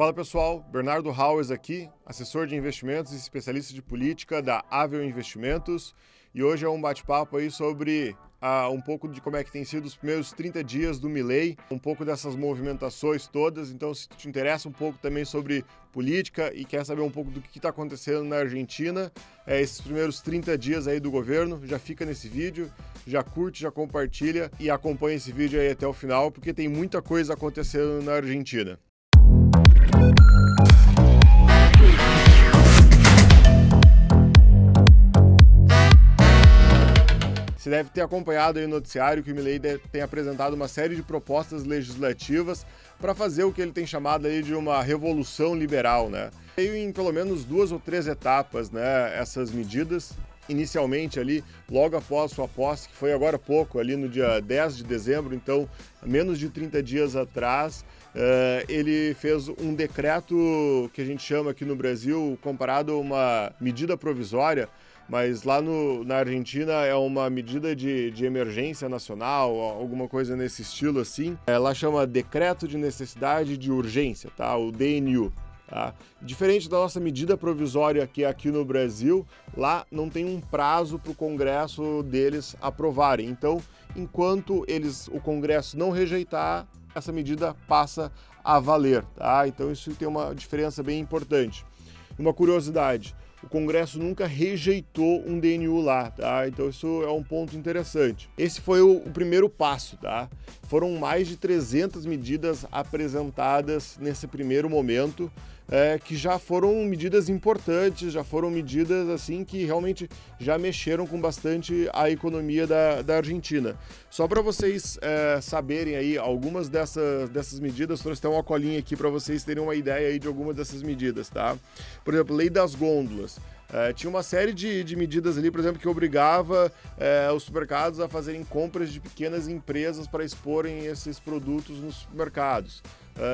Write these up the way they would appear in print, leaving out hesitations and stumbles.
Fala pessoal, Bernardo Haues aqui, assessor de investimentos e especialista de política da Avel Investimentos, e hoje é um bate-papo aí sobre um pouco de como é que tem sido os primeiros 30 dias do Milei, um pouco dessas movimentações todas. Então, se te interessa um pouco também sobre política e quer saber um pouco do que está acontecendo na Argentina, esses primeiros 30 dias aí do governo, já fica nesse vídeo, já curte, já compartilha e acompanha esse vídeo aí até o final, porque tem muita coisa acontecendo na Argentina. Você deve ter acompanhado aí no noticiário que o Milei tem apresentado uma série de propostas legislativas para fazer o que ele tem chamado aí de uma revolução liberal, né? Veio em pelo menos 2 ou 3 etapas, né, essas medidas. Inicialmente ali, logo após sua posse, que foi agora há pouco, ali no dia 10 de dezembro, então menos de 30 dias atrás, ele fez um decreto que a gente chama aqui no Brasil, comparado a uma medida provisória, mas lá na Argentina é uma medida de emergência nacional, alguma coisa nesse estilo assim. Lá chama Decreto de Necessidade de Urgência, tá? O DNU. Tá? Diferente da nossa medida provisória que é aqui no Brasil, lá não tem um prazo para o Congresso deles aprovarem. Então, enquanto o Congresso não rejeitar, essa medida passa a valer. Tá? Então, isso tem uma diferença bem importante. Uma curiosidade, o Congresso nunca rejeitou um DNU lá, tá? Então isso é um ponto interessante. Esse foi o primeiro passo, tá? Foram mais de 300 medidas apresentadas nesse primeiro momento, que já foram medidas importantes, já foram medidas assim que realmente já mexeram com bastante a economia da Argentina. Só para vocês saberem aí, algumas dessas medidas, trouxe até uma colinha aqui para vocês terem uma ideia aí de algumas dessas medidas, tá? Por exemplo, lei das gôndolas. Tinha uma série de medidas ali, por exemplo, que obrigava os supermercados a fazerem compras de pequenas empresas para exporem esses produtos nos supermercados.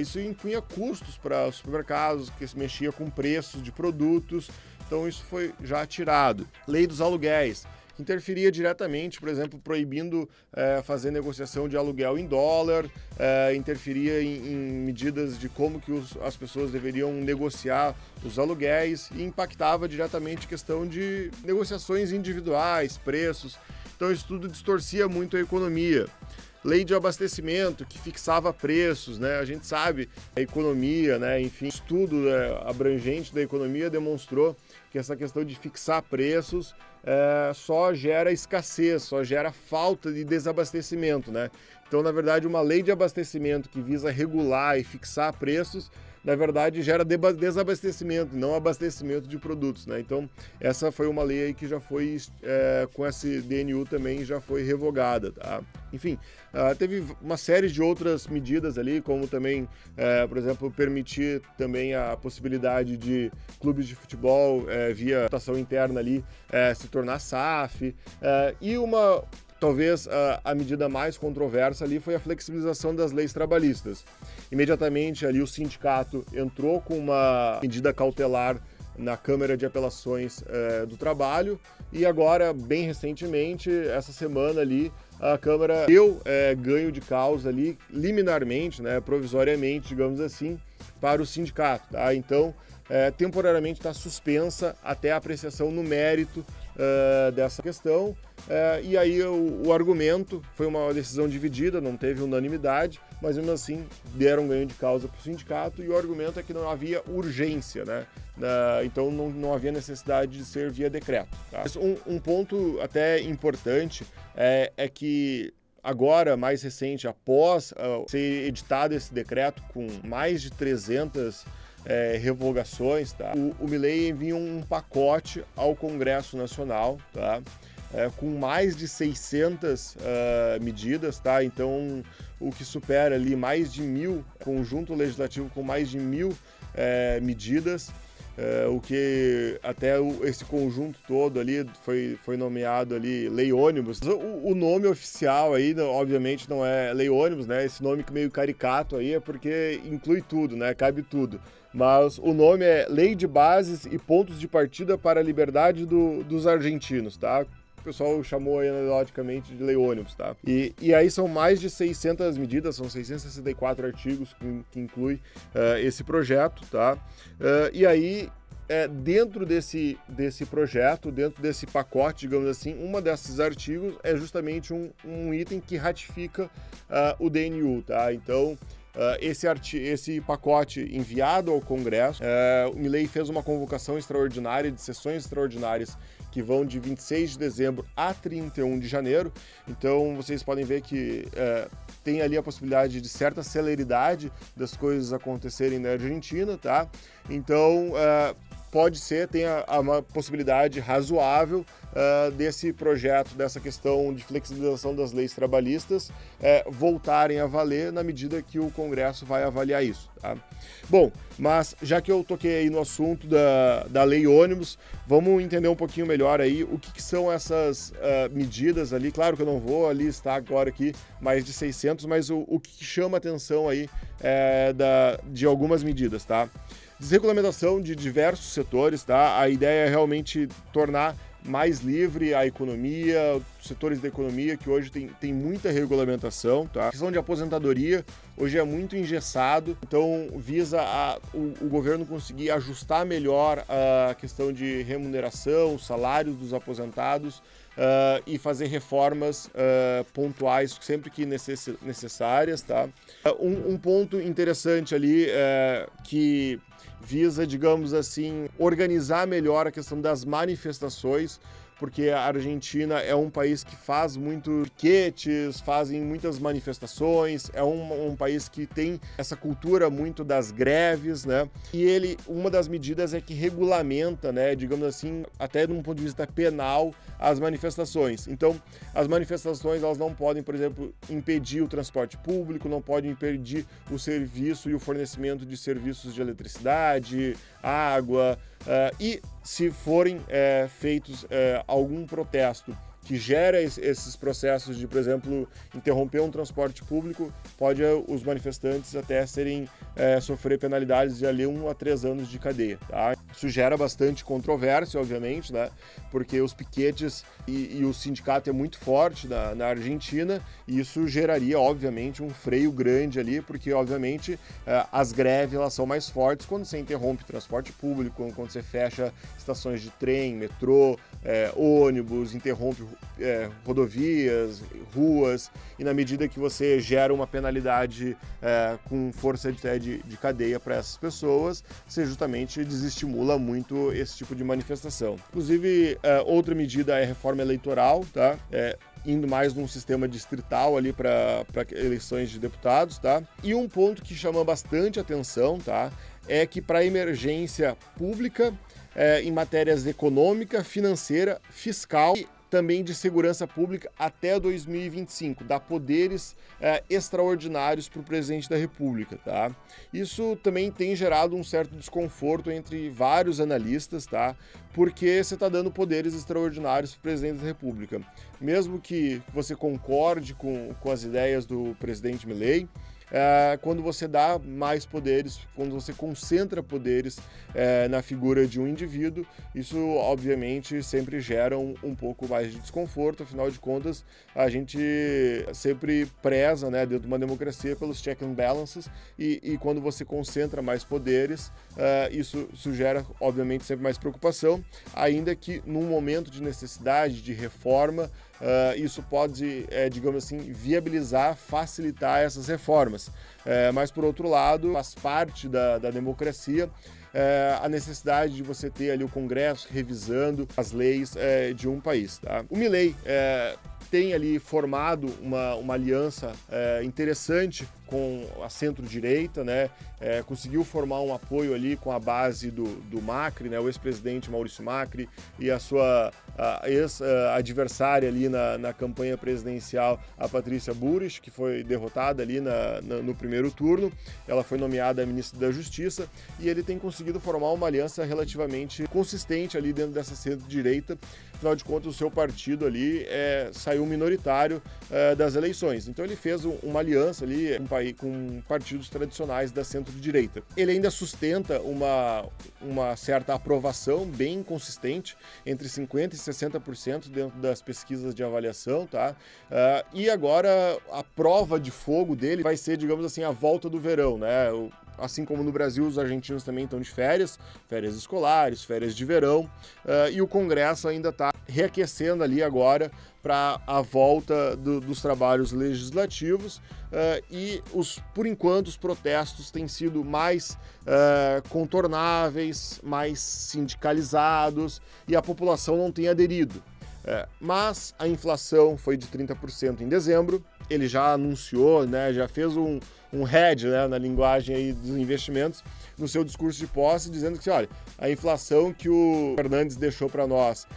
Isso impunha custos para os supermercados, que se mexia com preços de produtos, então isso foi já tirado. Lei dos aluguéis, que interferia diretamente, por exemplo, proibindo fazer negociação de aluguel em dólar, interferia em medidas de como que as pessoas deveriam negociar os aluguéis e impactava diretamente a questão de negociações individuais, preços. Então isso tudo distorcia muito a economia. Lei de abastecimento, que fixava preços, né? A gente sabe, a economia, né? Enfim, o estudo abrangente da economia demonstrou que essa questão de fixar preços só gera escassez, só gera falta de desabastecimento, né? Então, na verdade, uma lei de abastecimento que visa regular e fixar preços, na verdade, gera desabastecimento, não abastecimento de produtos, né? Então, essa foi uma lei aí que já foi, com esse DNU também, já foi revogada, tá? Enfim, teve uma série de outras medidas ali, como também, por exemplo, permitir também a possibilidade de clubes de futebol, via votação interna ali, se tornar SAF, e talvez a medida mais controversa ali foi a flexibilização das leis trabalhistas. Imediatamente ali o sindicato entrou com uma medida cautelar na Câmara de Apelações do Trabalho e agora, bem recentemente, essa semana ali, a Câmara deu ganho de causa ali, liminarmente, né, provisoriamente, digamos assim, para o sindicato. Tá? Então, temporariamente está suspensa até a apreciação no mérito dessa questão. E aí o argumento foi uma decisão dividida, não teve unanimidade, mas mesmo assim deram ganho de causa para o sindicato e o argumento é que não havia urgência, né? Então não havia necessidade de ser via decreto. Tá? Um ponto até importante é que agora, mais recente, após ser editado esse decreto com mais de 300 revogações, tá? O Milei envia um pacote ao Congresso Nacional, tá? Com mais de 600 medidas, tá? Então, o que supera ali mais de 1.000, conjunto legislativo com mais de 1.000 medidas, o que até esse conjunto todo ali foi nomeado ali Lei Ônibus. O nome oficial aí, obviamente, não é Lei Ônibus, né? Esse nome meio caricato aí é porque inclui tudo, né? Cabe tudo. Mas o nome é Lei de Bases e Pontos de Partida para a Liberdade dos Argentinos, tá? o pessoal chamou aí, anedoticamente, de lei ônibus, tá? E aí são mais de 600 medidas, são 664 artigos que inclui esse projeto, tá? E aí, dentro desse projeto, dentro desse pacote, digamos assim, uma desses artigos é justamente um item que ratifica o DNU, tá? Então, esse pacote enviado ao Congresso, o Milei fez uma convocação extraordinária, de sessões extraordinárias, que vão de 26 de dezembro a 31 de janeiro. Então, vocês podem ver que tem ali a possibilidade de certa celeridade das coisas acontecerem na Argentina, tá? Então, pode ser, tem uma possibilidade razoável desse projeto, dessa questão de flexibilização das leis trabalhistas voltarem a valer na medida que o Congresso vai avaliar isso, tá? Bom, mas já que eu toquei aí no assunto da lei ônibus, vamos entender um pouquinho melhor aí o que são essas medidas ali. Claro que eu não vou listar agora aqui mais de 600, mas o que chama atenção aí de algumas medidas, tá? Desregulamentação de diversos setores, tá? A ideia é realmente tornar mais livre a economia, os setores da economia que hoje tem muita regulamentação, tá? A questão de aposentadoria hoje é muito engessado, então visa o governo conseguir ajustar melhor a questão de remuneração, salários dos aposentados e fazer reformas pontuais sempre que necessárias, tá? Um ponto interessante ali que visa, digamos assim, organizar melhor a questão das manifestações, porque a Argentina é um país que faz muitos piquetes, fazem muitas manifestações, é um país que tem essa cultura muito das greves, né? E uma das medidas é que regulamenta, né, digamos assim, até de um ponto de vista penal, as manifestações. Então, as manifestações, elas não podem, por exemplo, impedir o transporte público, não podem impedir o serviço e o fornecimento de serviços de eletricidade, água, e se forem feitos algum protesto que gera esses processos de, por exemplo, interromper um transporte público, pode os manifestantes até sofrer penalidades de ali 1 a 3 anos de cadeia, tá? Isso gera bastante controvérsia, obviamente, né? Porque os piquetes e o sindicato é muito forte na Argentina, e isso geraria, obviamente, um freio grande ali, porque, obviamente, as greves elas são mais fortes quando você interrompe transporte público, quando você fecha estações de trem, metrô, ônibus, interrompe rodovias, ruas, e na medida que você gera uma penalidade com força de cadeia para essas pessoas, você justamente desestimula muito esse tipo de manifestação. Inclusive, outra medida é a reforma eleitoral, tá? Indo mais num sistema distrital ali para eleições de deputados, tá? E um ponto que chama bastante atenção, tá? É que para a emergência pública, em matérias econômica, financeira, fiscal e também de segurança pública até 2025, dá poderes extraordinários para o presidente da República, tá? Isso também tem gerado um certo desconforto entre vários analistas, tá? Porque você está dando poderes extraordinários para o presidente da República. Mesmo que você concorde com as ideias do presidente Milei, quando você dá mais poderes, quando você concentra poderes na figura de um indivíduo, isso obviamente sempre gera um pouco mais de desconforto. Afinal de contas, a gente sempre preza, né, dentro de uma democracia, pelos check and balances, e quando você concentra mais poderes, isso gera obviamente sempre mais preocupação, ainda que num momento de necessidade, de reforma, isso pode, digamos assim, viabilizar, facilitar essas reformas. Mas, por outro lado, faz parte da democracia a necessidade de você ter ali o Congresso revisando as leis de um país, tá? O Milei tem ali formado uma aliança interessante com a centro-direita, né? Conseguiu formar um apoio ali com a base do Macri, né? O ex-presidente Maurício Macri e a sua ex-adversária ali na campanha presidencial, a Patrícia Bullrich, que foi derrotada ali no primeiro primeiro turno, ela foi nomeada ministra da Justiça e ele tem conseguido formar uma aliança relativamente consistente ali dentro dessa centro-direita. Afinal de contas, o seu partido ali saiu minoritário das eleições. Então ele fez uma aliança ali com partidos tradicionais da centro-direita. Ele ainda sustenta uma certa aprovação bem consistente, entre 50% e 60% dentro das pesquisas de avaliação, tá? E agora a prova de fogo dele vai ser, digamos assim, a volta do verão, né? Assim como no Brasil, os argentinos também estão de férias escolares, férias de verão, e o Congresso ainda está reaquecendo ali agora para a volta dos trabalhos legislativos, e por enquanto os protestos têm sido mais contornáveis, mais sindicalizados, e a população não tem aderido. Mas a inflação foi de 30% em dezembro, ele já anunciou, né, já fez um hedge, né, na linguagem aí dos investimentos, no seu discurso de posse, dizendo que, olha, a inflação que o Fernandes deixou para nós,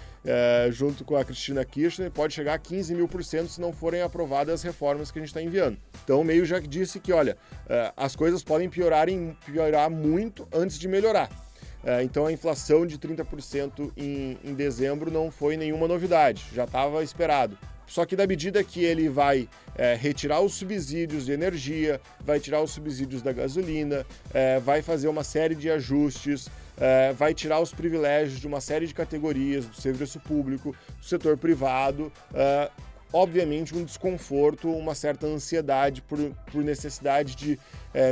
junto com a Cristina Kirchner, pode chegar a 15.000% se não forem aprovadas as reformas que a gente está enviando. Então, o meio já disse que, olha, as coisas podem piorar muito antes de melhorar. Então a inflação de 30% em dezembro não foi nenhuma novidade, já estava esperado. Só que na medida que ele vai retirar os subsídios de energia, vai tirar os subsídios da gasolina, vai fazer uma série de ajustes, vai tirar os privilégios de uma série de categorias do serviço público, do setor privado, obviamente um desconforto, uma certa ansiedade por necessidade de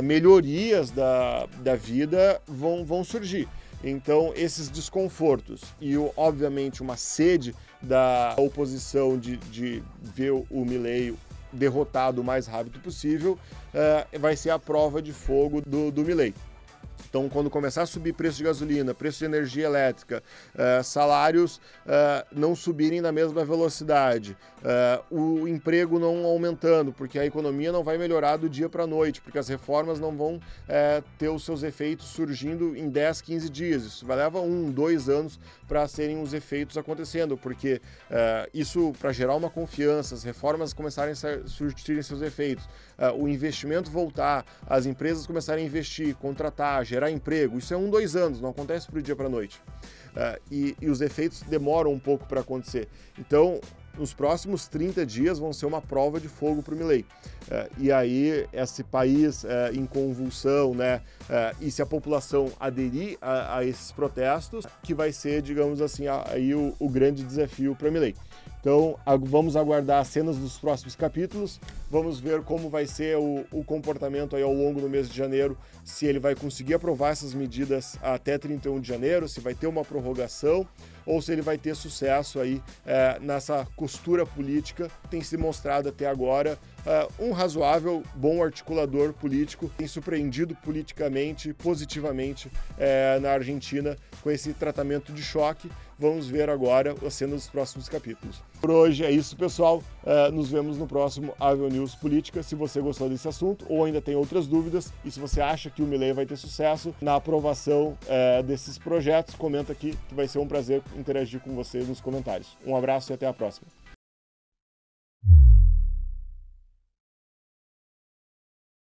melhorias da vida vão surgir. Então, esses desconfortos e, obviamente, uma sede da oposição de ver o Milei derrotado o mais rápido possível, vai ser a prova de fogo do Milei. Então, quando começar a subir preço de gasolina, preço de energia elétrica, salários não subirem na mesma velocidade, o emprego não aumentando, porque a economia não vai melhorar do dia para a noite, porque as reformas não vão ter os seus efeitos surgindo em 10, 15 dias. Isso vai levar 1, 2 anos para serem os efeitos acontecendo, porque isso, para gerar uma confiança, as reformas começarem a surtirem seus efeitos, o investimento voltar, as empresas começarem a investir, contratar, gerar emprego, isso é 1, 2 anos, não acontece do dia para a noite. E os efeitos demoram um pouco para acontecer. Então, os próximos 30 dias vão ser uma prova de fogo para o Milei. E aí, esse país em convulsão, né? E se a população aderir a esses protestos, que vai ser, digamos assim, aí o grande desafio para o Milei. Então, vamos aguardar as cenas dos próximos capítulos, vamos ver como vai ser o comportamento aí ao longo do mês de janeiro, se ele vai conseguir aprovar essas medidas até 31 de janeiro, se vai ter uma prorrogação, ou se ele vai ter sucesso aí nessa costura política. Tem se mostrado até agora um razoável, bom articulador político, tem surpreendido politicamente, positivamente na Argentina com esse tratamento de choque. Vamos ver agora as cenas dos próximos capítulos. Por hoje é isso, pessoal. Nos vemos no próximo AveNews Política. Se você gostou desse assunto ou ainda tem outras dúvidas, e se você acha que o Milei vai ter sucesso na aprovação desses projetos, comenta aqui que vai ser um prazer interagir com você nos comentários. Um abraço e até a próxima.